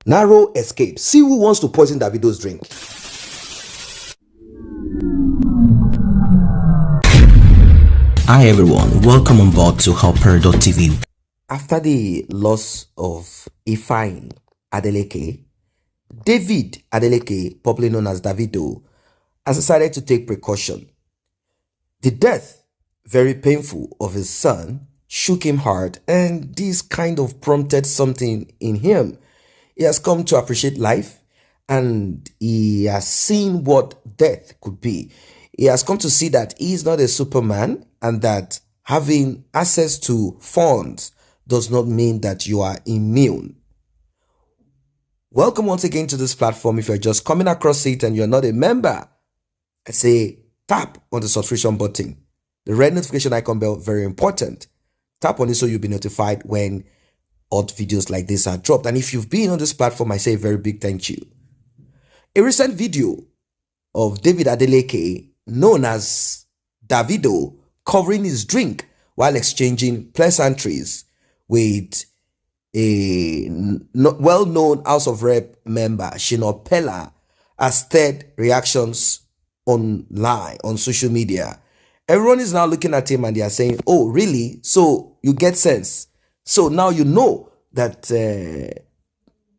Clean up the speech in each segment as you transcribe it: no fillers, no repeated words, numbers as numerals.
Narrow escape. See who wants to poison Davido's drink. Hi everyone, welcome on board to Helper.tv. After the loss of Ifeanyi Adeleke, David Adeleke, popularly known as Davido, has decided to take precaution. The death, very painful, of his son shook him hard, and this kind of prompted something in him. He has come to appreciate life, and he has seen what death could be. He has come to see that he is not a superman, and that having access to funds does not mean that you are immune. Welcome once again to this platform. If you're just coming across it and you're not a member, I say tap on the subscription button. The red notification icon bell, very important. Tap on it so you'll be notified when odd videos like this are dropped. And if you've been on this platform, I say a very big thank you. A recent video of David Adeleke, known as Davido, covering his drink while exchanging pleasantries with a well-known House of Rep member, Shina Pella, has stirred reactions online, on social media. Everyone is now looking at him and they are saying, oh, really? So you get sense. So now you know that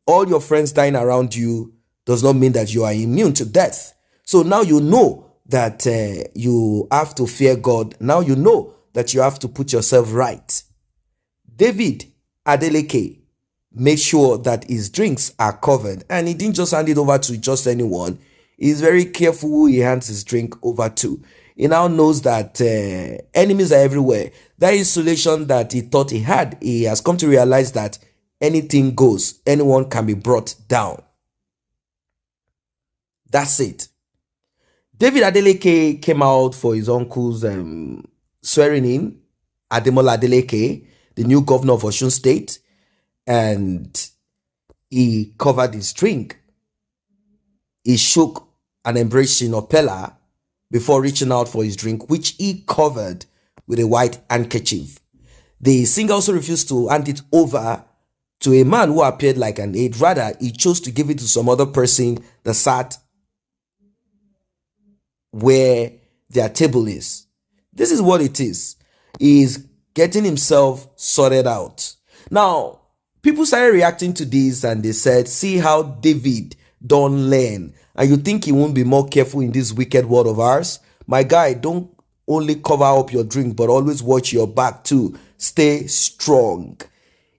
all your friends dying around you does not mean that you are immune to death. So now you know that you have to fear God. Now you know that you have to put yourself right. David Adeleke made sure that his drinks are covered, and he didn't just hand it over to just anyone. He's very careful who he hands his drink over to. He now knows that enemies are everywhere. That isolation that he thought he had, he has come to realize that anything goes. Anyone can be brought down. That's it. David Adeleke came out for his uncle's swearing in, Ademola Adeleke, the new governor of Osun State, and he covered his drink. He shook and embraced Shina Pella before reaching out for his drink, which he covered with a white handkerchief. The singer also refused to hand it over to a man who appeared like an aide. Rather, he chose to give it to some other person that sat where their table is. This is what it is. He's getting himself sorted out. Now, people started reacting to this and they said, see how David don't learn. And you think he won't be more careful in this wicked world of ours? My guy, don't only cover up your drink, but always watch your back too. Stay strong.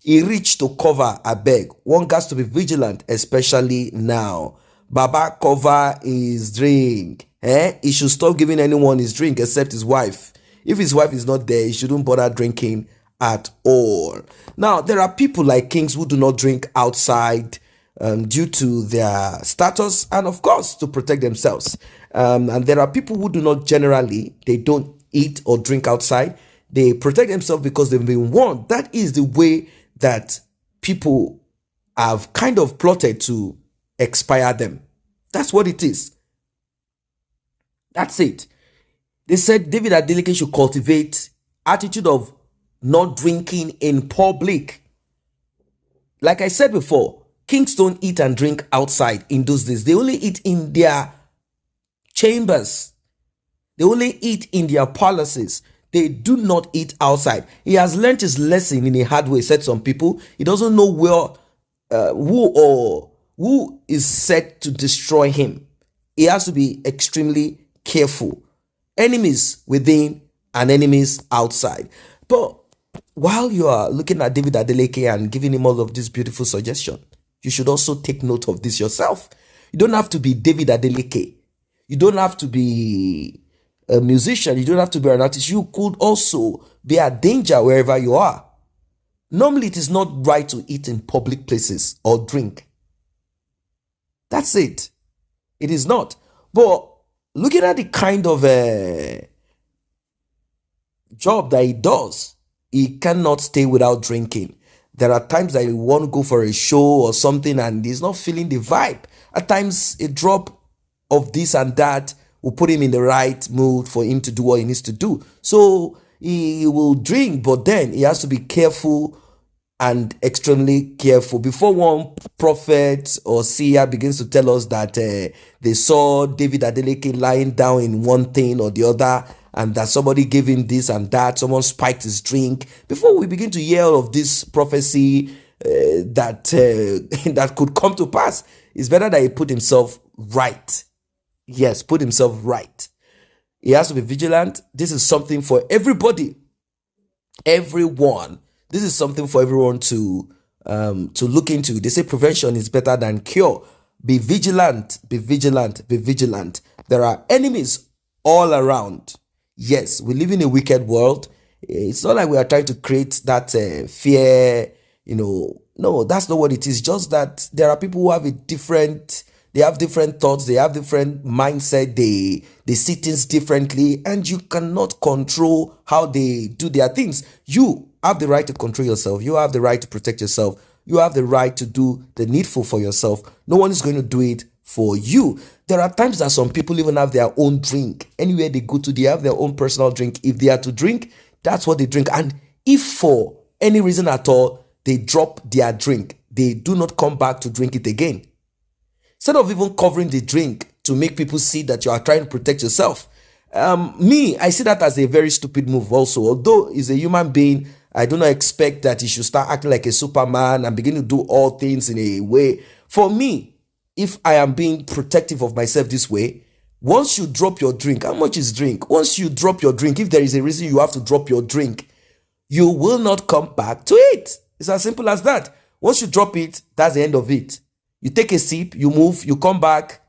He reached to cover, I beg. One has to be vigilant, especially now. Baba cover his drink. He should stop giving anyone his drink except his wife. If his wife is not there, he shouldn't bother drinking at all. Now, there are people like kings who do not drink outside due to their status and, of course, to protect themselves. And there are people who do not generally, they don't eat or drink outside. They protect themselves because they've been warned. That is the way that people have kind of plotted to expire them. That's what it is. That's it. They said David Adeleke should cultivate attitude of not drinking in public. Like I said before, kings don't eat and drink outside in those days. They only eat in their chambers. They only eat in their palaces. They do not eat outside. He has learned his lesson in a hard way, said some people. He doesn't know where, who is set to destroy him. He has to be extremely careful. Enemies within and enemies outside. But while you are looking at David Adeleke and giving him all of this beautiful suggestion, you should also take note of this yourself. You don't have to be David Adeleke. You don't have to be a musician. You don't have to be an artist. You could also be a danger wherever you are. Normally, it is not right to eat in public places or drink. That's it. It is not. But looking at the kind of job that he does, he cannot stay without drinking. There are times that he want to go for a show or something and he's not feeling the vibe. At times, a drop of this and that will put him in the right mood for him to do what he needs to do. So he will drink, but then he has to be careful and extremely careful. Before one prophet or seer begins to tell us that they saw David Adeleke lying down in one thing or the other, and that somebody gave him this and that, someone spiked his drink, before we begin to hear all of this prophecy that could come to pass, it's better that he put himself right. Yes, put himself right. He has to be vigilant. This is something for everybody, everyone. This is something for everyone to look into. They say prevention is better than cure. Be vigilant, be vigilant, be vigilant. There are enemies all around. Yes, we live in a wicked world. It's not like we are trying to create that fear, No, that's not what it is. Just that there are people who have they have different thoughts, they have different mindset, they see things differently, and you cannot control how they do their things. You have the right to control yourself. You have the right to protect yourself. You have the right to do the needful for yourself. No one is going to do it for you. There are times that some people even have their own drink. Anywhere they go to, they have their own personal drink. If they are to drink, that's what they drink. And if for any reason at all, they drop their drink, they do not come back to drink it again. Instead of even covering the drink to make people see that you are trying to protect yourself, I see that as a very stupid move also. Although he's a human being, I do not expect that he should start acting like a Superman and begin to do all things in a way. For me, if I am being protective of myself this way, once you drop your drink, how much is drink? Once you drop your drink, if there is a reason you have to drop your drink, you will not come back to it. It's as simple as that. Once you drop it, that's the end of it. You take a sip, you move, you come back,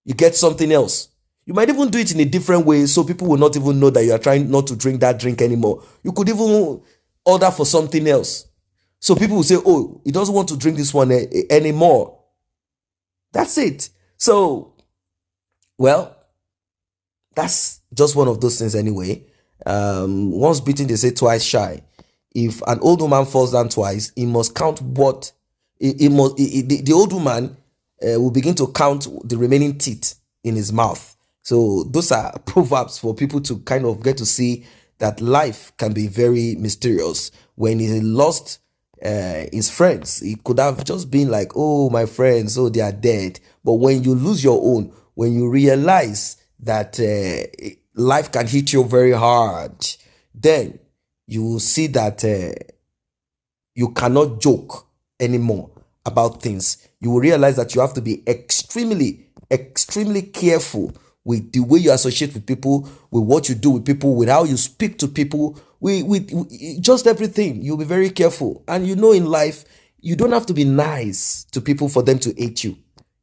you get something else. You might even do it in a different way so people will not even know that you are trying not to drink that drink anymore. You could even order for something else. So people will say, oh, he doesn't want to drink this one anymore. That's it. So, well, that's just one of those things anyway. Once beaten, they say twice shy. If an old woman falls down twice, he must count what the old woman will begin to count the remaining teeth in his mouth. So those are proverbs for people to kind of get to see that life can be very mysterious. When he lost his friends, it could have just been like, oh, my friends, oh, they are dead. But when you lose your own, when you realize that life can hit you very hard, then you will see that you cannot joke anymore about things. You will realize that you have to be extremely, extremely careful with the way you associate with people, with what you do with people, with how you speak to people, with just everything. You'll be very careful. And in life, you don't have to be nice to people for them to hate you.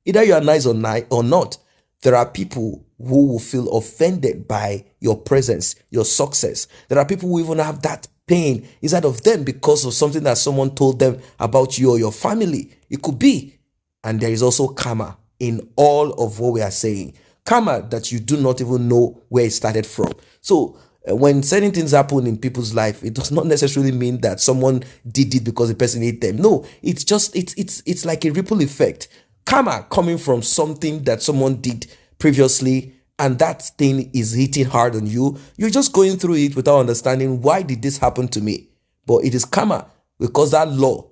Either you are nice or not. There are people who will feel offended by your presence, your success. There are people who even have that pain inside of them because of something that someone told them about you or your family. It could be. And there is also karma in all of what we are saying. Karma that you do not even know where it started from. So when certain things happen in people's life, it does not necessarily mean that someone did it because the person hate them. No, it's just, it's like a ripple effect. Karma coming from something that someone did previously, and that thing is hitting hard on you. You're just going through it without understanding, why did this happen to me? But it is karma, because that law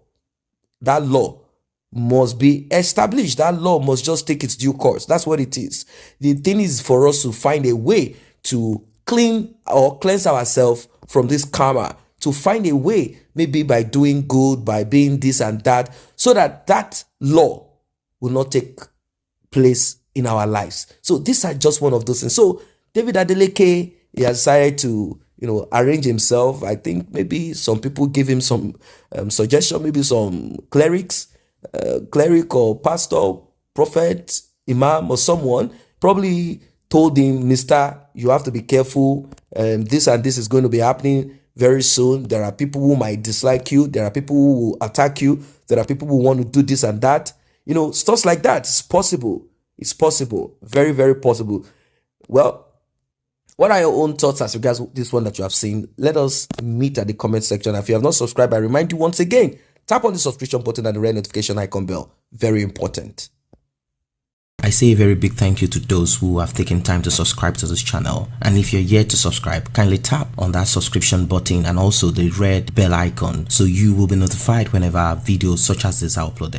must be established. That law must just take its due course. That's what it is. The thing is for us to find a way to clean or cleanse ourselves from this karma, to find a way, maybe by doing good, by being this and that, so that that law will not take place in our lives. So these are just one of those things. So David Adeleke, he has decided to arrange himself. I think maybe some people give him some suggestion, maybe some cleric or pastor, prophet, imam, or someone probably told him, Mister, you have to be careful. This and this is going to be happening very soon. There are people who might dislike you. There are people who will attack you. There are people who want to do this and that. Stuff like that. It's possible. It's possible. Very, very possible. Well, what are your own thoughts as regards this one that you have seen? Let us meet at the comment section. If you have not subscribed, I remind you once again, tap on the subscription button and the red notification icon bell. Very important. I say a very big thank you to those who have taken time to subscribe to this channel. And if you're yet to subscribe, kindly tap on that subscription button and also the red bell icon so you will be notified whenever videos such as this are uploaded.